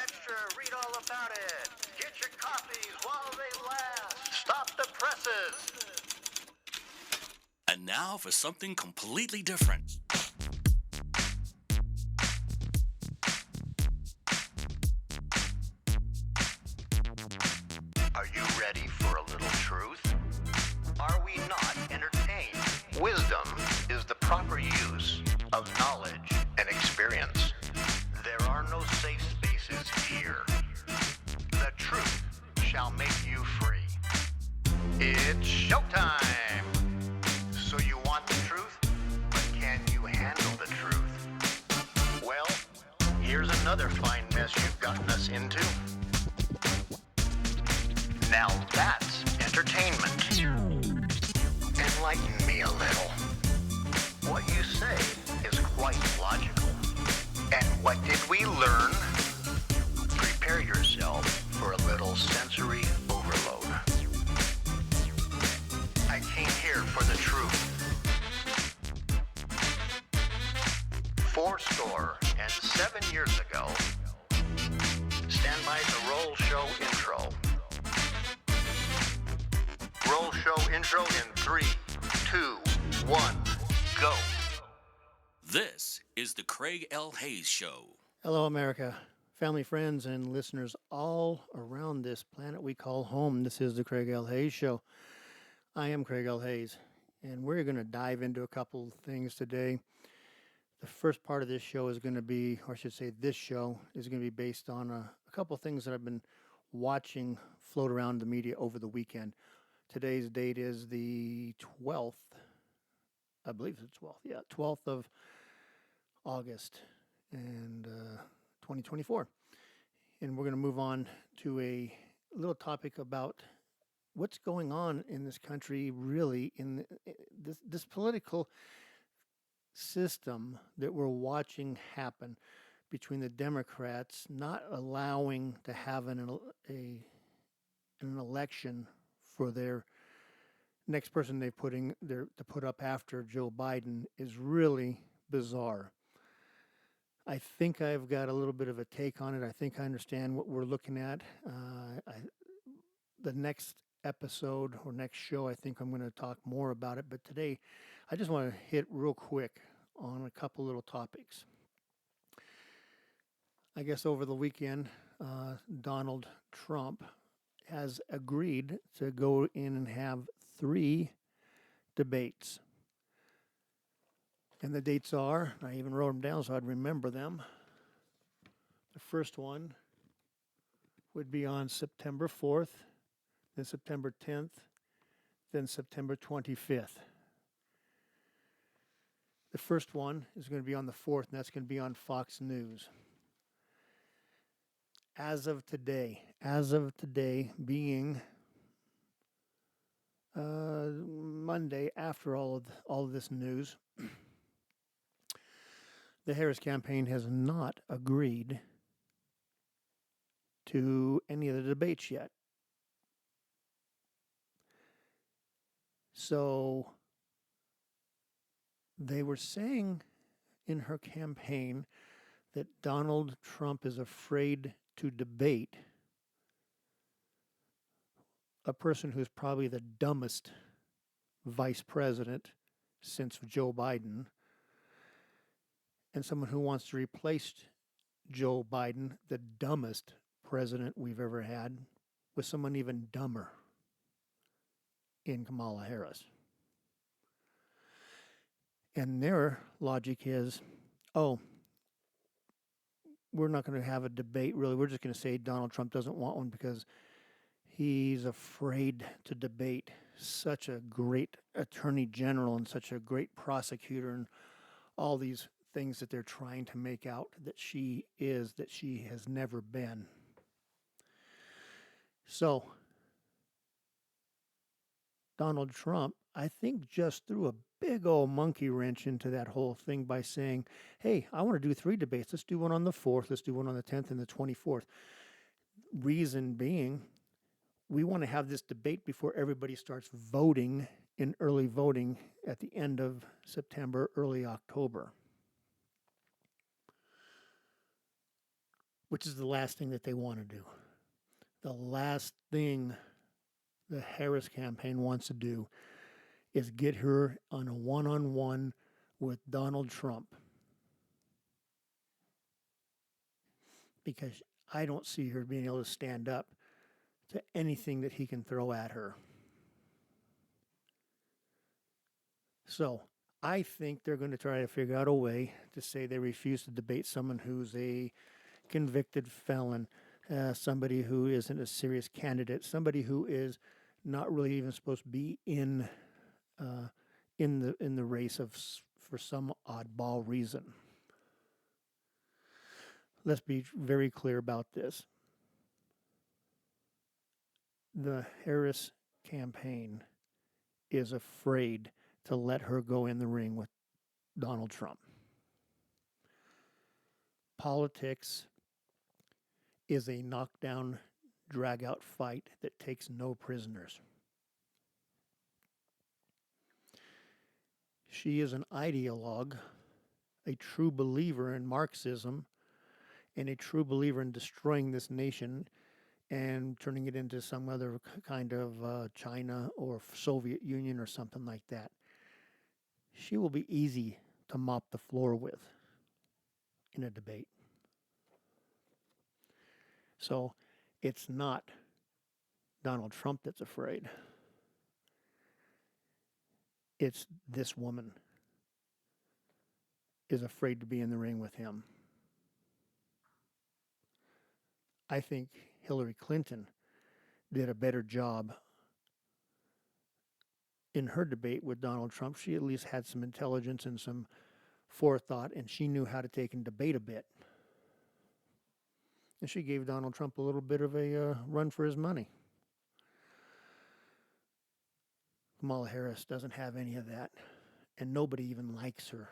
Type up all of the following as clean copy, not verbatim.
extra, read all about it. Get your copies while they last. Stop the presses. And now for something completely different. Are you ready for a little truth? Are we not entertained? Wisdom is the proper use of knowledge and experience. There are no safe spaces here. The truth shall make you free. It's showtime! So you want the truth, but can you handle the truth? Well, here's another fine mess you've gotten us into. Now that's entertainment. Enlighten me a little. What you say is quite logical. And what did we learn? Prepare yourself for a little sensory overload. I came here for the truth. 7 years ago. Stand by to roll show intro. Roll show intro in 3, 2, 1, go. This is the Craig L. Hayes Show. Hello, America, family, friends, and listeners all around this planet we call home. This is the Craig L. Hayes Show. I am Craig L. Hayes, and we're going to dive into a couple of things today. The first part of this show is going to be, or I should say this show, is going to be based on a couple of things that I've been watching float around the media over the weekend. Today's date is the 12th, I believe it's 12th, 12th of August, and 2024. And we're going to move on to a little topic about what's going on in this country, really, in this political system that we're watching happen between the Democrats not allowing to have an election for their next person they to put up after Joe Biden is really bizarre. I think I've got a little bit of a take on it. I think I understand what we're looking at. The next episode or next show, I think I'm going to talk more about it. But today, I just want to hit real quick on a couple little topics. I guess over the weekend, Donald Trump has agreed to go in and have 3 debates. And the dates are, I even wrote them down so I'd remember them. The first one would be on September 4th, then September 10th, then September 25th. The first one is going to be on the 4th, and that's going to be on Fox News. As of today being Monday, after all of this news, the Harris campaign has not agreed to any of the debates yet. So they were saying in her campaign that Donald Trump is afraid to debate a person who's probably the dumbest vice president since Joe Biden, and someone who wants to replace Joe Biden, the dumbest president we've ever had, with someone even dumber in Kamala Harris. And their logic is, we're not going to have a debate, really. We're just going to say Donald Trump doesn't want one because he's afraid to debate such a great attorney general and such a great prosecutor and all these things that they're trying to make out that she has never been. So, Donald Trump, I think, just threw a big old monkey wrench into that whole thing by saying, hey, I want to do 3 debates. Let's do one on the 4th, let's do one on the 10th and the 24th. Reason being, we want to have this debate before everybody starts voting in early voting at the end of September, early October. which is the last thing that they want to do. The last thing the Harris campaign wants to do is get her on a one-on-one with Donald Trump, because I don't see her being able to stand up to anything that he can throw at her. So I think they're going to try to figure out a way to say they refuse to debate someone who's a convicted felon, somebody who isn't a serious candidate, somebody who is not really even supposed to be in the race for some oddball reason. Let's be very clear about this. The Harris campaign is afraid to let her go in the ring with Donald Trump. Politics is a knockdown, drag-out fight that takes no prisoners. She is an ideologue, a true believer in Marxism, and a true believer in destroying this nation and turning it into some other kind of China or Soviet Union or something like that. She will be easy to mop the floor with in a debate. So it's not Donald Trump that's afraid. It's this woman is afraid to be in the ring with him. I think Hillary Clinton did a better job in her debate with Donald Trump. She at least had some intelligence and some forethought, and she knew how to take and debate a bit. And she gave Donald Trump a little bit of a run for his money. Kamala Harris doesn't have any of that, and nobody even likes her.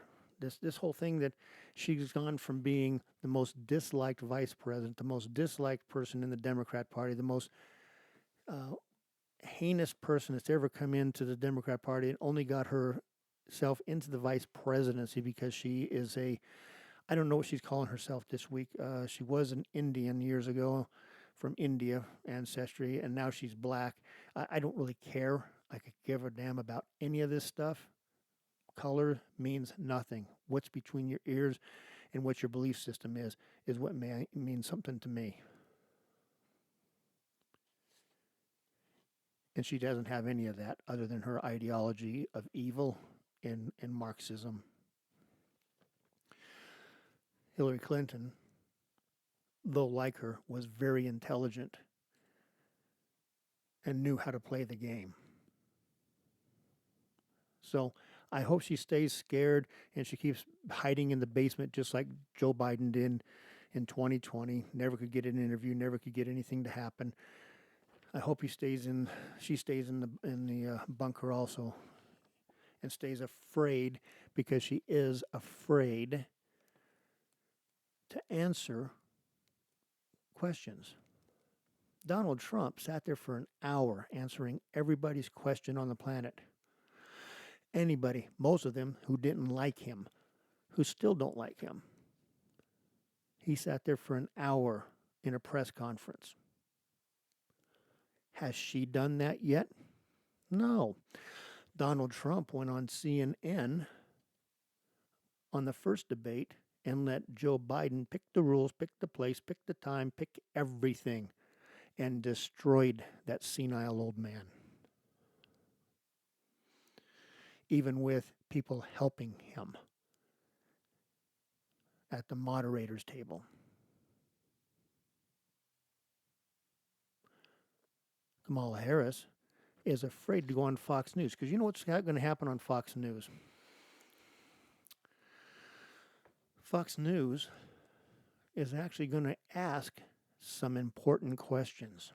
This whole thing that she's gone from being the most disliked vice president, the most disliked person in the Democrat Party, the most heinous person that's ever come into the Democrat Party, and only got herself into the vice presidency because she is I don't know what she's calling herself this week. She was an Indian years ago, from India ancestry, and now she's black. I don't really care. I could give a damn about any of this stuff. Color means nothing. What's between your ears and what your belief system is what means something to me. And she doesn't have any of that other than her ideology of evil and Marxism. Hillary Clinton, though like her, was very intelligent and knew how to play the game. So I hope she stays scared and she keeps hiding in the basement just like Joe Biden did in 2020. Never could get an interview, never could get anything to happen. I hope she stays in the bunker also, and stays afraid, because she is afraid to answer questions. Donald Trump sat there for an hour answering everybody's question on the planet. Anybody, most of them who didn't like him, who still don't like him. He sat there for an hour in a press conference. Has she done that yet? No. Donald Trump went on CNN on the first debate and let Joe Biden pick the rules, pick the place, pick the time, pick everything, and destroyed that senile old man. Even with people helping him at the moderator's table. Kamala Harris is afraid to go on Fox News, because you know what's going to happen on Fox News? Fox News is actually going to ask some important questions.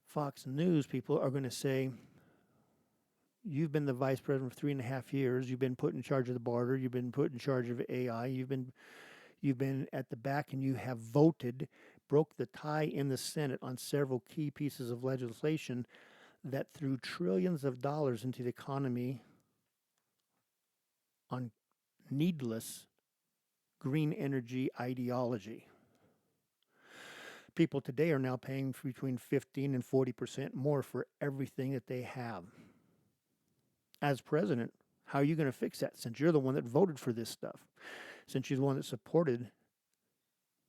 Fox News people are going to say, you've been the vice president for 3.5 years. You've been put in charge of the border. You've been put in charge of AI. You've been at the back, and you have voted, broke the tie in the Senate on several key pieces of legislation that threw trillions of dollars into the economy on needless green energy ideology. People today are now paying between 15 and 40% more for everything that they have. As president, how are you going to fix that since you're the one that voted for this stuff? Since you're the one that supported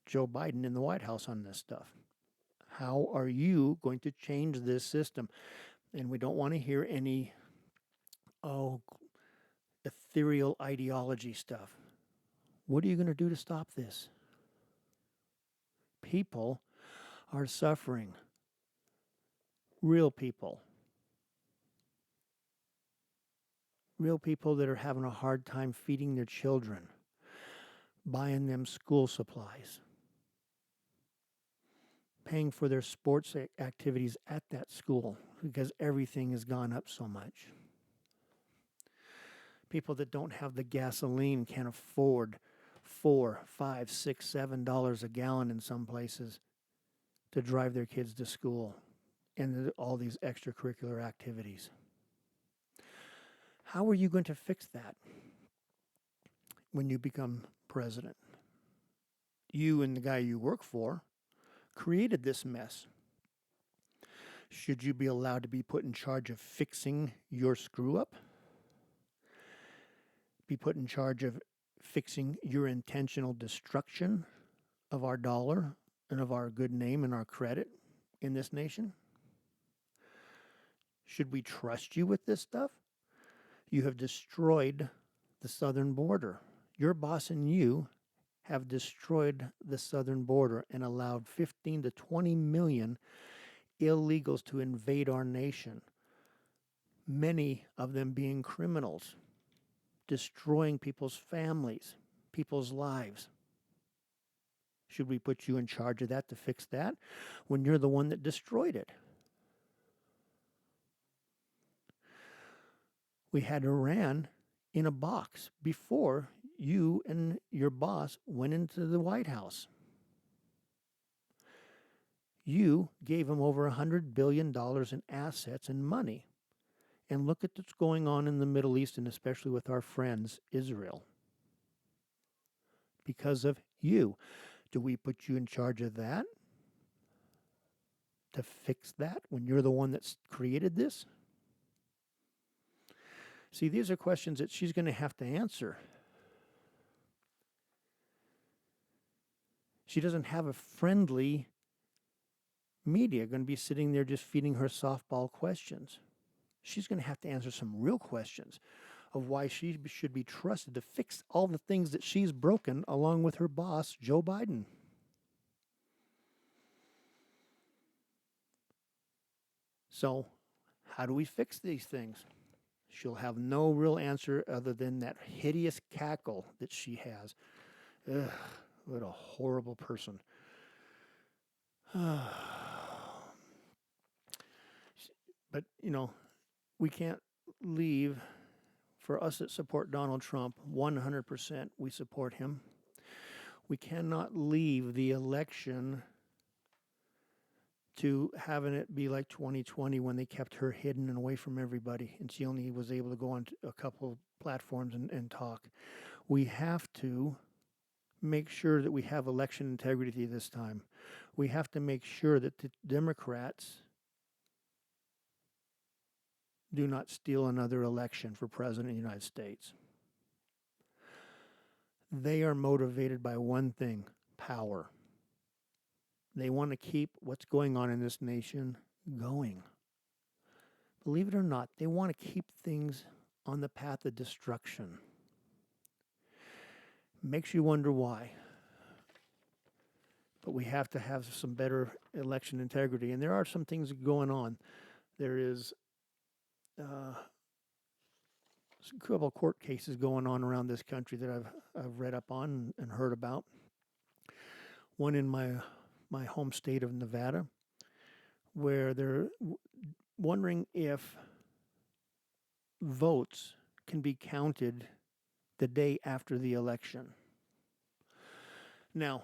Joe Biden in the White House on this stuff? How are you going to change this system? And we don't want to hear any, ethereal ideology stuff. What are you going to do to stop this? People are suffering. Real people. Real people that are having a hard time feeding their children, buying them school supplies, paying for their sports activities at that school because everything has gone up so much. People that don't have the gasoline can't afford $4, $5, $6, $7 a gallon in some places to drive their kids to school and all these extracurricular activities. How are you going to fix that when you become president? You and the guy you work for created this mess. Should you be allowed to be put in charge of fixing your screw up? Be put in charge of fixing your intentional destruction of our dollar and of our good name and our credit in this nation? Should we trust you with this stuff? You have destroyed the southern border. Your boss and you have destroyed the southern border and allowed 15 to 20 million illegals to invade our nation, many of them being criminals, destroying people's families, people's lives. Should we put you in charge of that to fix that when you're the one that destroyed it? We had Iran in a box before you and your boss went into the White House. You gave him over $100 billion in assets and money. And look at what's going on in the Middle East, and especially with our friends, Israel. Because of you. Do we put you in charge of that? To fix that when you're the one that's created this? See, these are questions that she's going to have to answer. She doesn't have a friendly media going to be sitting there just feeding her softball questions. She's going to have to answer some real questions of why she should be trusted to fix all the things that she's broken along with her boss, Joe Biden. So, how do we fix these things? She'll have no real answer other than that hideous cackle that she has. Ugh, what a horrible person. But, we can't leave. For us that support Donald Trump, 100% we support him. We cannot leave the election to having it be like 2020 when they kept her hidden and away from everybody, and she only was able to go on a couple of platforms and talk. We have to make sure that we have election integrity this time. We have to make sure that the Democrats do not steal another election for president of the United States. They are motivated by one thing: power. They want to keep what's going on in this nation going. Believe it or not, they want to keep things on the path of destruction. Makes you wonder why. But we have to have some better election integrity. And there are some things going on. There is a couple of court cases going on around this country that I've read up on and heard about. One in my home state of Nevada, where they're wondering if votes can be counted the day after the election. Now,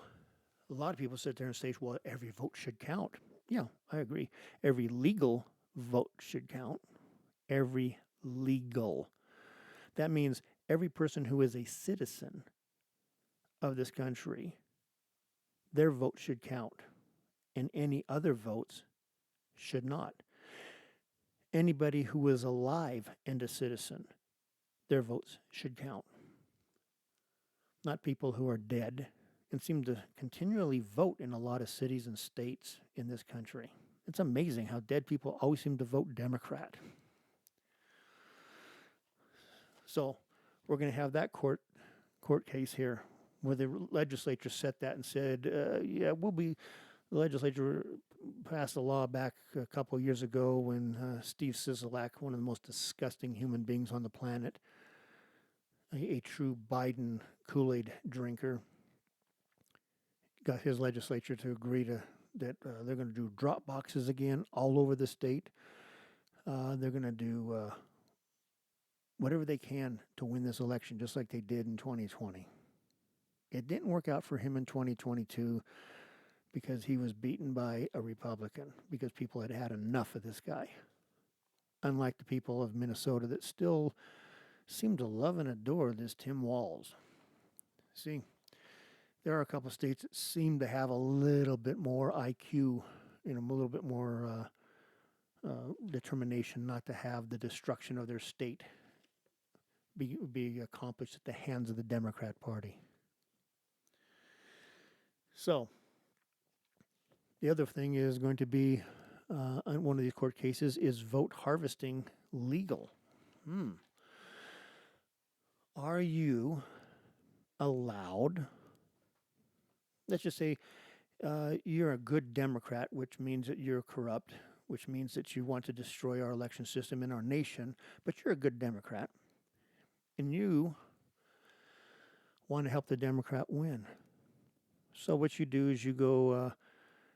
a lot of people sit there and say, well, every vote should count. Yeah, I agree. Every legal vote should count. Every legal. That means every person who is a citizen of this country, their vote should count, and any other votes should not. Anybody who is alive and a citizen, their votes should count. Not people who are dead and seem to continually vote in a lot of cities and states in this country. It's amazing how dead people always seem to vote Democrat. So we're going to have that court case here where the legislature set that and said, the legislature passed a law back a couple of years ago when Steve Sisolak, one of the most disgusting human beings on the planet, a true Biden Kool-Aid drinker, got his legislature to agree that they're going to do drop boxes again all over the state. They're going to do whatever they can to win this election, just like they did in 2020. It didn't work out for him in 2022 because he was beaten by a Republican, because people had had enough of this guy. Unlike the people of Minnesota that still seem to love and adore this Tim Walz. See, there are a couple of states that seem to have a little bit more IQ, a little bit more determination not to have the destruction of their state be accomplished at the hands of the Democrat Party. So, the other thing is going to be, on one of these court cases, is vote harvesting legal? Are you allowed, let's just say you're a good Democrat, which means that you're corrupt, which means that you want to destroy our election system in our nation, but you're a good Democrat, and you want to help the Democrat win. So what you do is you go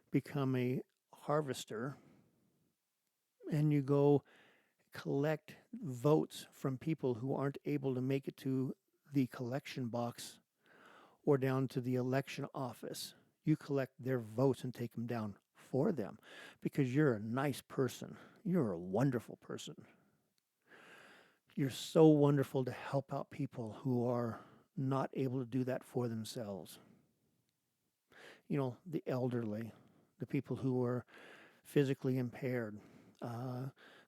become a harvester, and you go collect votes from people who aren't able to make it to the collection box or down to the election office. You collect their votes and take them down for them because you're a nice person. You're a wonderful person. You're so wonderful to help out people who are not able to do that for themselves. The elderly, the people who are physically impaired.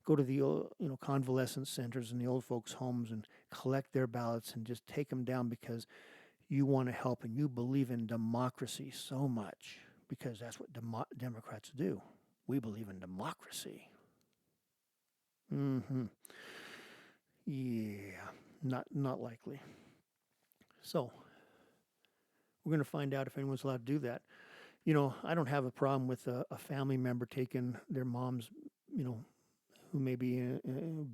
Go to the convalescent centers and the old folks' homes and collect their ballots and just take them down because you want to help and you believe in democracy so much, because that's what Democrats do. We believe in democracy. Yeah, not likely. So we're going to find out if anyone's allowed to do that. I don't have a problem with a family member taking their mom's, who may be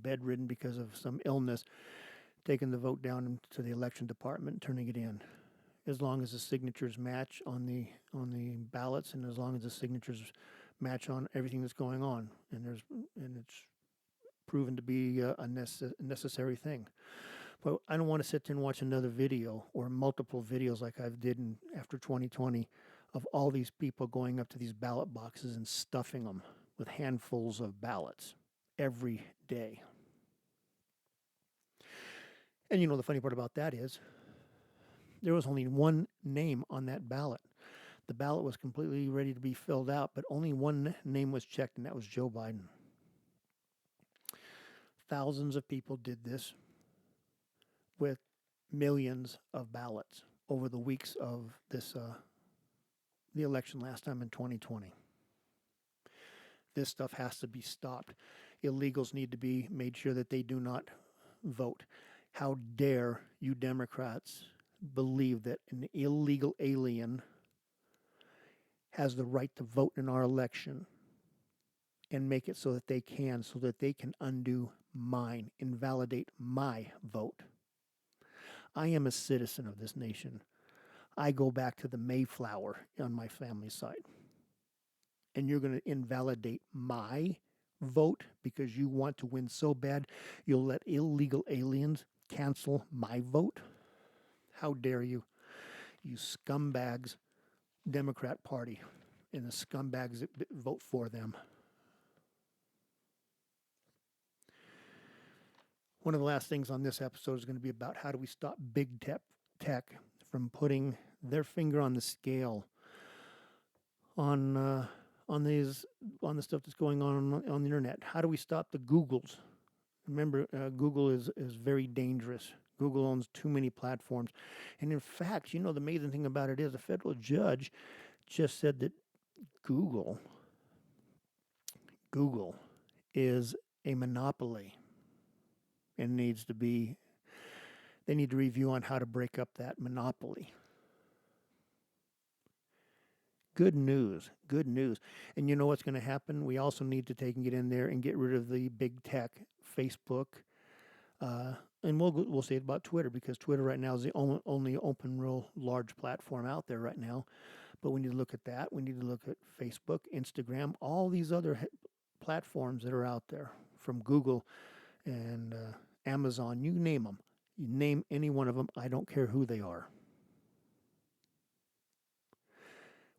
bedridden because of some illness, taking the vote down to the election department and turning it in, as long as the signatures match on the ballots, and as long as the signatures match on everything that's going on, and it's proven to be a necessary thing. But I don't want to sit there and watch another video or multiple videos like I've did after 2020 of all these people going up to these ballot boxes and stuffing them with handfuls of ballots every day. And the funny part about that is there was only one name on that ballot. The ballot was completely ready to be filled out, but only one name was checked, and that was Joe Biden. Thousands of people did this with millions of ballots over the weeks of the election last time in 2020. This stuff has to be stopped. Illegals need to be made sure that they do not vote. How dare you Democrats believe that an illegal alien has the right to vote in our election and make it so that they can undo mine, invalidate my vote. I am a citizen of this nation. I go back to the Mayflower on my family side. And you're going to invalidate my vote because you want to win so bad you'll let illegal aliens cancel my vote? How dare you? You scumbags, Democrat Party, and the scumbags that vote for them. One of the last things on this episode is going to be about how do we stop big tech from putting their finger on the scale on these on the stuff that's going on the internet. How do we stop the Googles? Remember, Google is very dangerous. Google owns too many platforms, and in fact, the amazing thing about it is a federal judge just said that Google is a monopoly and they need to review on how to break up that monopoly. Good news. And you know what's going to happen? We also need to take and get in there and get rid of the big tech, Facebook, and we'll say it about Twitter, because Twitter right now is the only open, real large platform out there right now. But we need to look at that. We need to look at Facebook, Instagram, all these other platforms that are out there, from Google and Amazon, you name them. You name any one of them, I don't care who they are.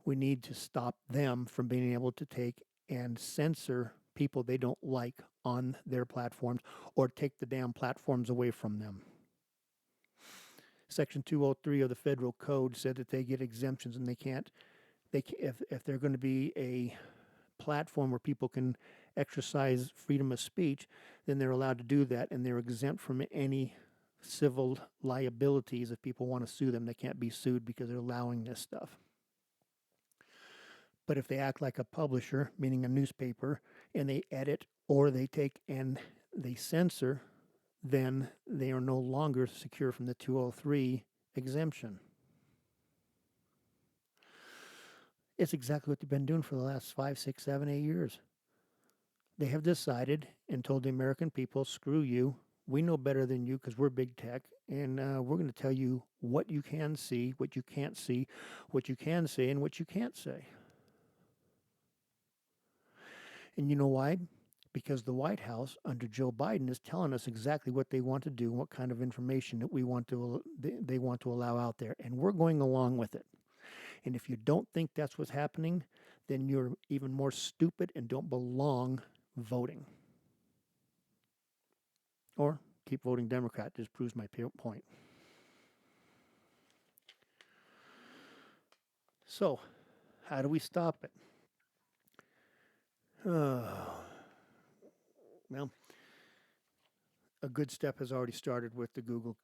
We need to stop them from being able to take and censor people they don't like on their platforms, or take the damn platforms away from them. Section 203 of the federal code said that they get exemptions, and if they're going to be a platform where people can exercise freedom of speech, then they're allowed to do that, and they're exempt from any civil liabilities. If people want to sue them, they can't be sued because they're allowing this stuff. But if they act like a publisher, meaning a newspaper, and they edit or they take and they censor, then they are no longer secure from the 203 exemption. It's exactly what they've been doing for the last 5, 6, 7, 8 years. They have decided and told the American people, screw you, we know better than you because we're big tech, and we're going to tell you what you can see, what you can't see, what you can say, and what you can't say. And you know why? Because the White House under Joe Biden is telling us exactly what they want to do, what kind of information that they want to allow out there, and we're going along with it. And if you don't think that's what's happening, then you're even more stupid and don't belong voting. Or keep voting Democrat. Just proves my point. So, how do we stop it? Well, a good step has already started with the Google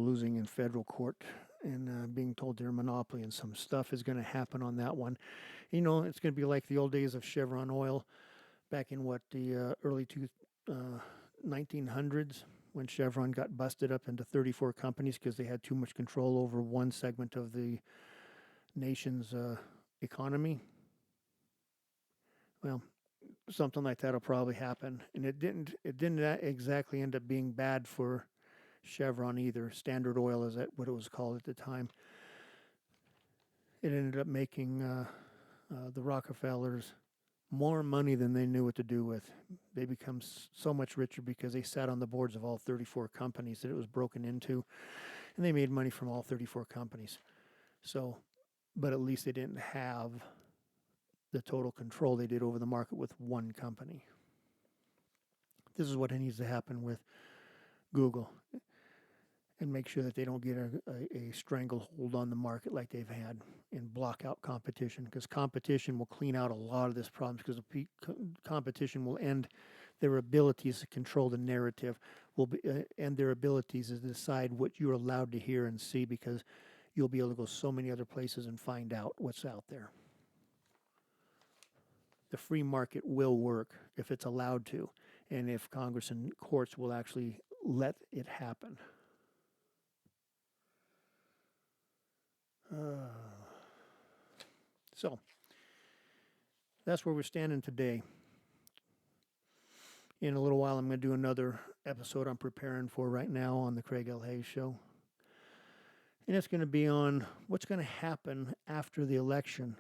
losing in federal court and being told they're a monopoly, and some stuff is going to happen on that one. It's going to be like the old days of Chevron Oil back in the early 1900s, when Chevron got busted up into 34 companies because they had too much control over one segment of the nation's economy. Well, something like that will probably happen, and it didn't exactly end up being bad for Chevron either. Standard Oil is that what it was called at the time. It ended up making the Rockefellers more money than they knew what to do with. They become so much richer because they sat on the boards of all 34 companies that it was broken into, and they made money from all 34 companies. So, but at least they didn't have the total control they did over the market with one company. This is what needs to happen with Google, and make sure that they don't get a stranglehold on the market like they've had, and block out competition, because competition will clean out a lot of this problem, because competition will end their abilities to control the narrative, end their abilities to decide what you're allowed to hear and see, because you'll be able to go so many other places and find out what's out there. The free market will work if it's allowed to, and if Congress and courts will actually let it happen. So, that's where we're standing today. In a little while, I'm going to do another episode I'm preparing for right now on the Craig L. Hayes Show. And it's going to be on what's going to happen after the election.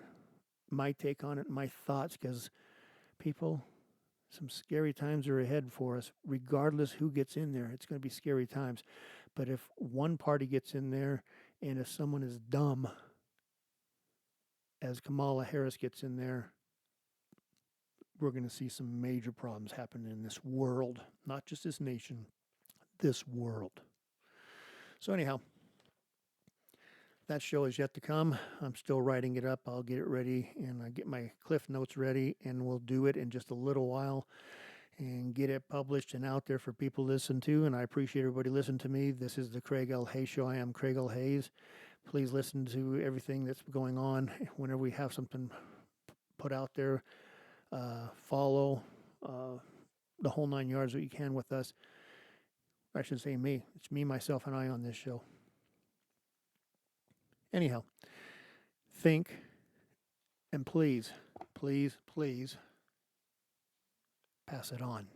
My take on it, my thoughts, because people, some scary times are ahead for us. Regardless who gets in there, it's going to be scary times. But if one party gets in there, and if someone is dumb, as Kamala Harris gets in there, we're going to see some major problems happen in this world. Not just this nation, this world. So anyhow, that show is yet to come. I'm still writing it up. I'll get it ready and I get my cliff notes ready, and we'll do it in just a little while and get it published and out there for people to listen to. And I appreciate everybody listening to me. This is the Craig L. Hayes Show. I am Craig L. Hayes. Please listen to everything that's going on. Whenever we have something put out there, follow the whole 9 yards that you can with us. I should say me. It's me, myself, and I on this show. Anyhow, think, and please, please, please pass it on.